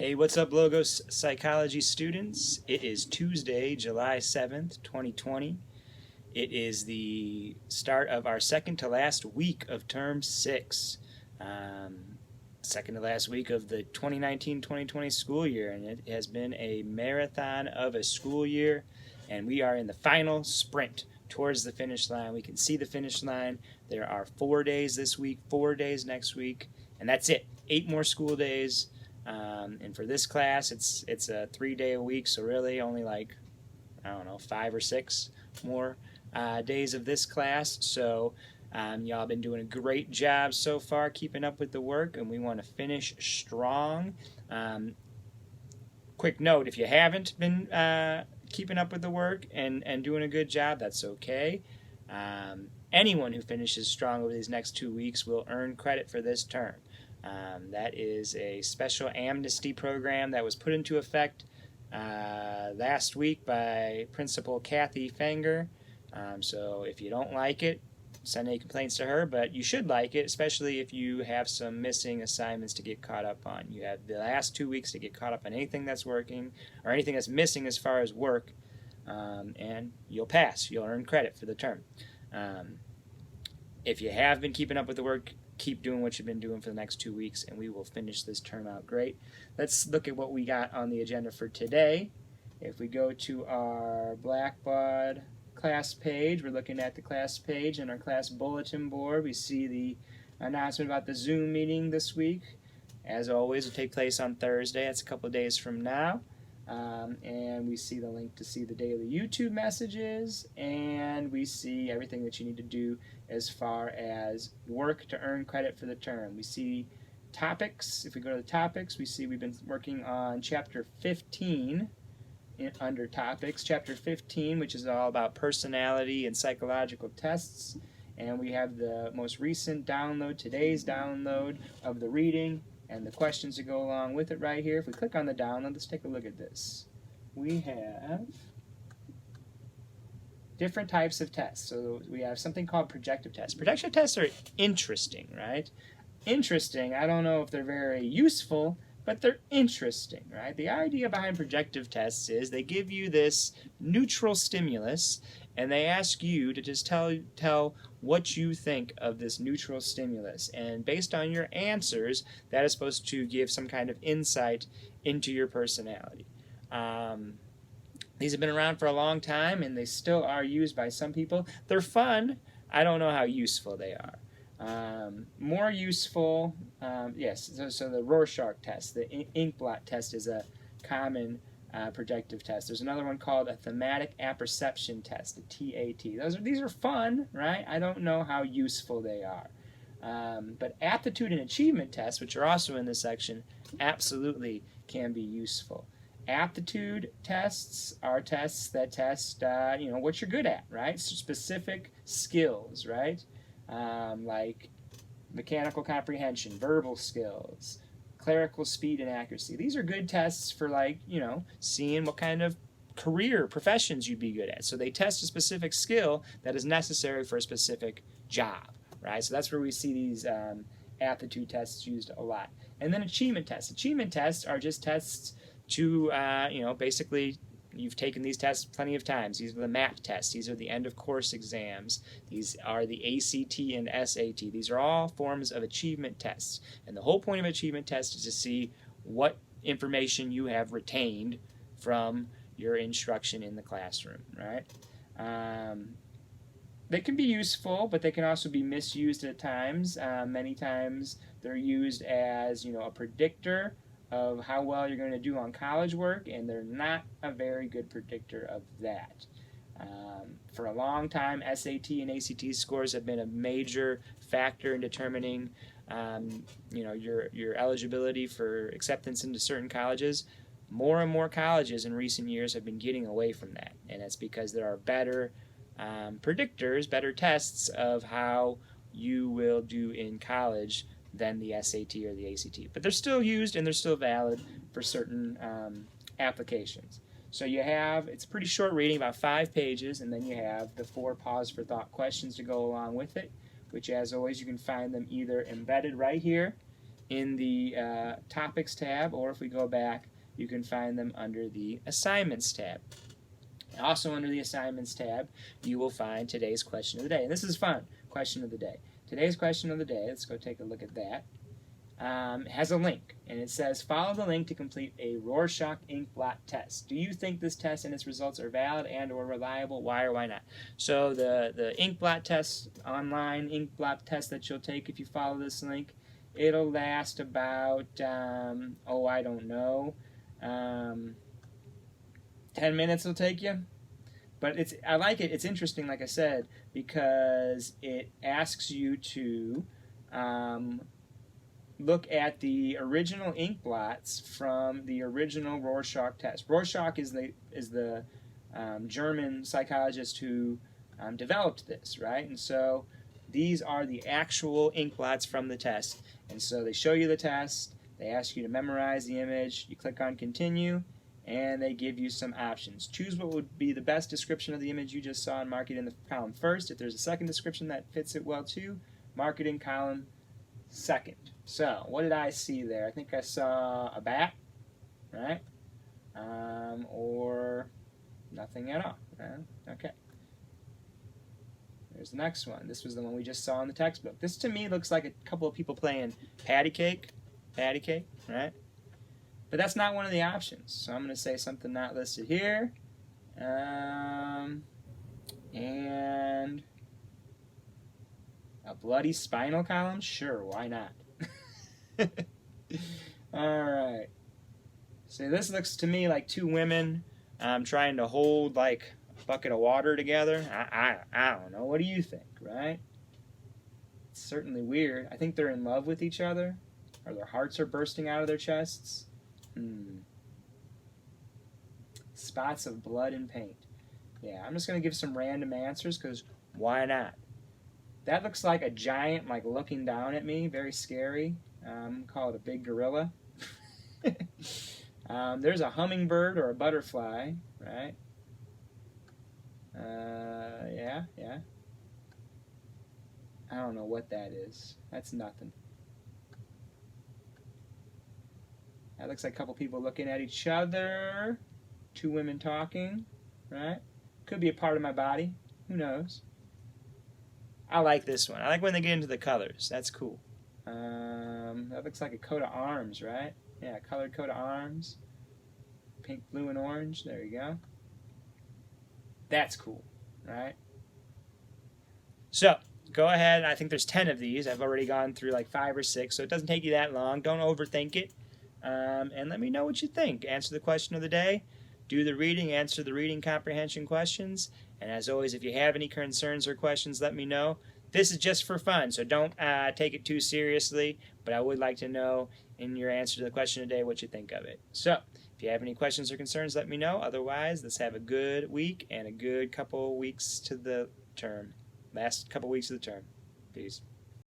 Hey, what's up, Logos Psychology students? It is Tuesday, July 7th, 2020. It is the start of our second to last week of Term 6. Second to last week of the 2019-2020 school year, and it has been a marathon of a school year, and we are in the final sprint towards the finish line. We can see the finish line. There are 4 days this week, 4 days next week, and that's it. 8 more school days. And for this class, it's a 3-day a week, so really only like, I don't know, 5 or 6 more days of this class. So y'all been doing a great job so far keeping up with the work, and we want to finish strong. Quick note, if you haven't been keeping up with the work and doing a good job, that's okay. Anyone who finishes strong over these next 2 weeks will earn credit for this term. That is a special amnesty program that was put into effect last week by Principal Kathy Fenger. So if you don't like it, send any complaints to her, but you should like it, especially if you have some missing assignments to get caught up on. You have the last 2 weeks to get caught up on anything that's working or anything that's missing as far as work, and you'll pass. You'll earn credit for the term. If you have been keeping up with the work, keep doing what you've been doing for the next 2 weeks, and we will finish this term out great. Let's look at what we got on the agenda for today. If we go to our Blackbaud class page, we're looking at the class page and our class bulletin board. We see the announcement about the Zoom meeting this week. As always, it will take place on Thursday. That's a couple of days from now. And we see the link to see the daily YouTube messages, and we see everything that you need to do as far as work to earn credit for the term. We see topics. If we go to the topics, we see we've been working on Chapter 15 under topics. Chapter 15, which is all about personality and psychological tests, and we have the most recent download, today's download of the reading and the questions that go along with it right here. If we click on the download, let's take a look at this. We have different types of tests. So we have something called projective tests. Projective tests are interesting, right? Interesting. I don't know if they're very useful, but they're interesting, right? The idea behind projective tests is they give you this neutral stimulus, and they ask you to just tell what you think of this neutral stimulus. And based on your answers, that is supposed to give some kind of insight into your personality. These have been around for a long time, and they still are used by some people. They're fun. I don't know how useful they are. More useful, yes, so the Rorschach test, the Inkblot test is a common projective test. There's another one called a thematic apperception test, a TAT. These are fun, right? I don't know how useful they are. But aptitude and achievement tests, which are also in this section, absolutely can be useful. Aptitude tests are tests that test, what you're good at, right? So specific skills, right? Like mechanical comprehension, verbal skills, clerical speed and accuracy. These are good tests for, like, seeing what kind of career professions you'd be good at. So they test a specific skill that is necessary for a specific job, right? So that's where we see these aptitude tests used a lot. And then achievement tests. Achievement tests are just tests to, basically, you've taken these tests plenty of times. These are the MAP tests. These are the end-of-course exams. These are the ACT and SAT. These are all forms of achievement tests. And the whole point of achievement tests is to see what information you have retained from your instruction in the classroom, right? They can be useful, but they can also be misused at times. Many times they're used as, a predictor of how well you're going to do on college work, and they're not a very good predictor of that. For a long time, SAT and ACT scores have been a major factor in determining, your eligibility for acceptance into certain colleges. More and more colleges in recent years have been getting away from that, and that's because there are better predictors, better tests of how you will do in college than the SAT or the ACT. But they're still used, and they're still valid for certain applications. So you have, it's a pretty short reading, about 5 pages, and then you have the 4 pause for thought questions to go along with it, which, as always, you can find them either embedded right here in the Topics tab, or if we go back, you can find them under the Assignments tab. Also under the Assignments tab, you will find today's question of the day. And this is fun, question of the day. Today's question of the day, let's go take a look at that, has a link. And it says, follow the link to complete a Rorschach Inkblot test. Do you think this test and its results are valid and or reliable? Why or why not? So the Inkblot test, online Inkblot test that you'll take if you follow this link, it'll last about, I don't know, 10 minutes will take you. But I like it. It's interesting, like I said, because it asks you to look at the original Inkblots from the original Rorschach test. Rorschach is the German psychologist who developed this, right? And so these are the actual Inkblots from the test. And so they show you the test. They ask you to memorize the image. You click on Continue. And they give you some options. Choose what would be the best description of the image you just saw and mark it in the column first. If there's a second description that fits it well too, mark it in column second. So, what did I see there? I think I saw a bat, right? Or nothing at all. Okay. There's the next one. This was the one we just saw in the textbook. This to me looks like a couple of people playing patty cake, right? But that's not one of the options. So I'm going to say something not listed here. And a bloody spinal column? Sure, why not? Alright. So this looks to me like two women trying to hold like a bucket of water together. I don't know. What do you think, right? It's certainly weird. I think they're in love with each other. Or their hearts are bursting out of their chests. Spots of blood and paint. Yeah, I'm just going to give some random answers because why not? That looks like a giant like looking down at me. Very scary. Call it a big gorilla. There's a hummingbird or a butterfly, right? Yeah. I don't know what that is. That's nothing. That looks like a couple people looking at each other. Two women talking, right? Could be a part of my body. Who knows? I like this one. I like when they get into the colors. That's cool. That looks like a coat of arms, right? Yeah, colored coat of arms. Pink, blue, and orange. There you go. That's cool, right? So, go ahead. I think there's 10 of these. I've already gone through like 5 or 6, so it doesn't take you that long. Don't overthink it. And let me know what you think. Answer the question of the day. Do the reading. Answer the reading comprehension questions. And as always, if you have any concerns or questions, let me know. This is just for fun, so don't take it too seriously. But I would like to know in your answer to the question of the day what you think of it. So, if you have any questions or concerns, let me know. Otherwise, let's have a good week and a good couple weeks to the term. Last couple weeks of the term. Peace.